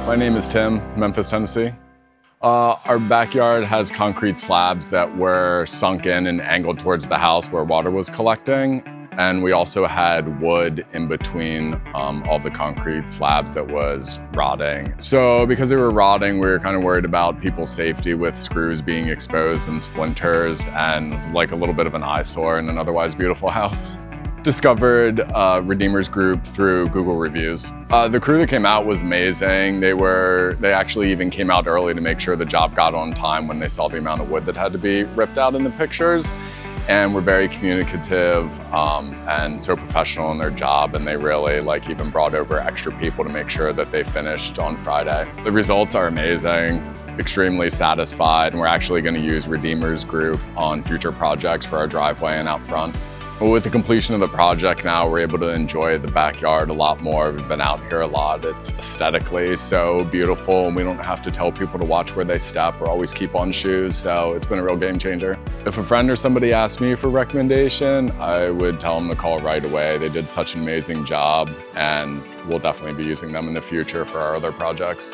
My name is Tim, Memphis, Tennessee. Our backyard has concrete slabs that were sunk in and angled towards the house where water was collecting. And we also had wood in between all the concrete slabs that was rotting. So because they were rotting, we were kind of worried about people's safety with screws being exposed and splinters, and it was like a little bit of an eyesore in an otherwise beautiful house. Discovered Redeemers Group through Google reviews. The crew that came out was amazing. They actually even came out early to make sure the job got on time when they saw the amount of wood that had to be ripped out in the pictures. And were very communicative and so professional in their job, and they really even brought over extra people to make sure that they finished on Friday. The results are amazing, extremely satisfied, and we're actually going to use Redeemers Group on future projects for our driveway and out front. But with the completion of the project now, we're able to enjoy the backyard a lot more. We've been out here a lot. It's aesthetically so beautiful, and we don't have to tell people to watch where they step or always keep on shoes, so it's been a real game changer. If a friend or somebody asked me for a recommendation, I would tell them to call right away. They did such an amazing job, and we'll definitely be using them in the future for our other projects.